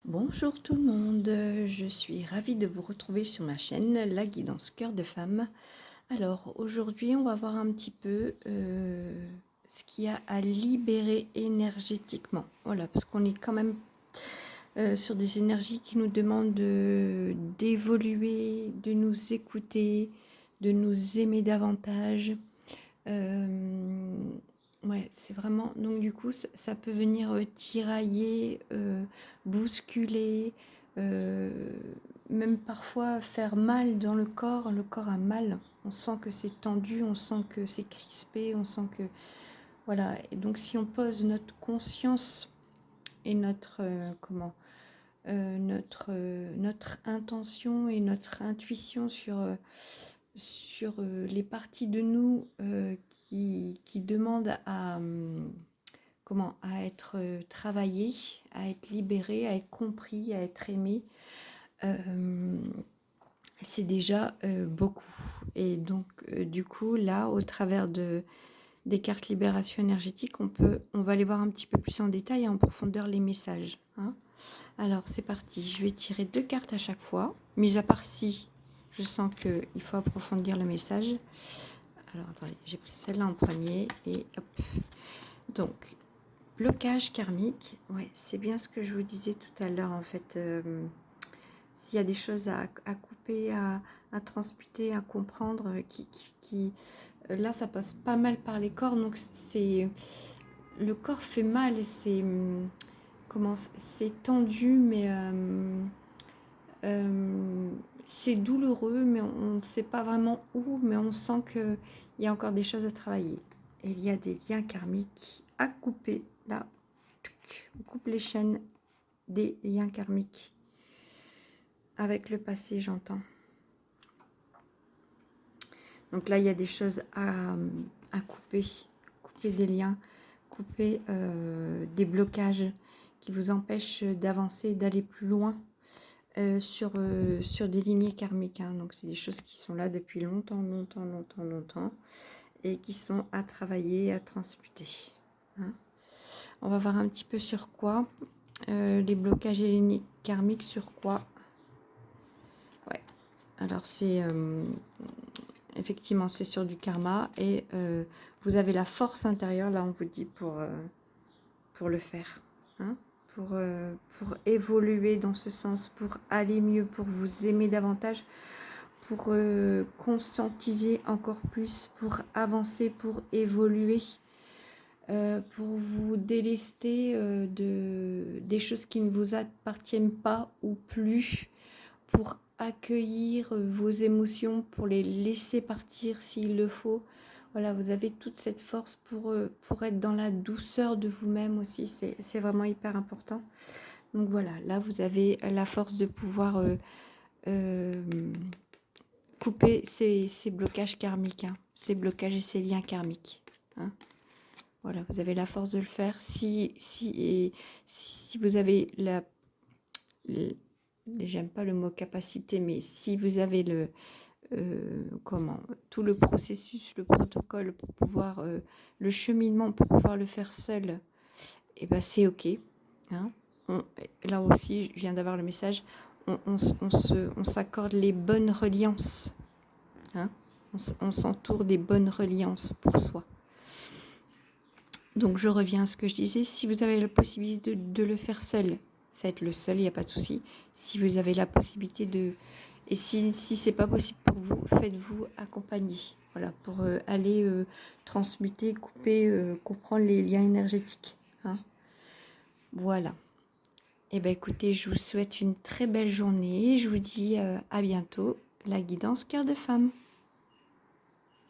Bonjour tout le monde, je suis ravie de vous retrouver sur ma chaîne La Guidance Cœur de Femme. Alors aujourd'hui on va voir un petit peu ce qu'il y a à libérer énergétiquement. Voilà, parce qu'on est quand même sur des énergies qui nous demandent d'évoluer, de nous écouter, de nous aimer davantage. Ouais, c'est vraiment donc du coup, ça peut venir, tirailler, bousculer, heu, même parfois faire mal dans le corps. Le corps a mal. On sent que c'est tendu, on sent que c'est crispé, on sent que voilà et donc si on pose notre conscience et notre, notre intention et notre intuition sur les parties de nous qui demandent à être travaillées, à être libérées, à être compris, à être aimées, c'est déjà beaucoup. Et donc, du coup, là, au travers des cartes libération énergétique, on va aller voir un petit peu plus en détail et en profondeur les messages. Hein. Alors, c'est parti. Je vais tirer 2 cartes à chaque fois, mis à part si je sens qu'il faut approfondir le message. Alors, attendez, j'ai pris celle-là en premier et hop. Donc, blocage karmique. Ouais, c'est bien ce que je vous disais tout à l'heure, en fait. S'il y a des choses à couper, à transmuter, à comprendre, là, ça passe pas mal par les corps. Donc, le corps fait mal. C'est tendu, mais c'est douloureux, mais on ne sait pas vraiment où, mais on sent qu'il y a encore des choses à travailler. Et il y a des liens karmiques à couper. Là, on coupe les chaînes des liens karmiques. Avec le passé, j'entends. Donc là, il y a des choses à couper. Couper des liens, couper des blocages qui vous empêchent d'avancer, d'aller plus loin. Sur des lignées karmiques. Hein. Donc, c'est des choses qui sont là depuis longtemps et qui sont à travailler, à transmuter. Hein. On va voir un petit peu sur quoi. Les blocages et les lignées karmiques, sur quoi. Ouais. Alors, effectivement, c'est sur du karma et vous avez la force intérieure, là, on vous dit, pour le faire. Hein. Pour évoluer dans ce sens, pour aller mieux, pour vous aimer davantage, pour conscientiser encore plus, pour avancer, pour évoluer, pour vous délester des choses qui ne vous appartiennent pas ou plus, pour accueillir vos émotions, pour les laisser partir s'il le faut. Voilà, vous avez toute cette force pour être dans la douceur de vous-même aussi, c'est vraiment hyper important. Donc voilà, là vous avez la force de pouvoir couper ces blocages karmiques, hein, ces blocages et ces liens karmiques. Hein. Voilà, vous avez la force de le faire. Si vous avez j'aime pas le mot capacité, mais si vous avez tout le processus, le protocole pour pouvoir, le cheminement pour pouvoir le faire seul, et ben c'est ok. Hein. Là aussi, je viens d'avoir le message. On s'accorde les bonnes reliances. Hein. On s'entoure des bonnes reliances pour soi. Donc je reviens à ce que je disais. Si vous avez la possibilité de le faire seul, faites-le seul, il n'y a pas de souci. Si vous avez la possibilité et si c'est pas possible pour vous, faites-vous accompagner. Voilà, pour aller transmuter, couper, comprendre les liens énergétiques. Hein. Voilà. Eh bien écoutez, je vous souhaite une très belle journée. Je vous dis à bientôt. La guidance cœur de femme.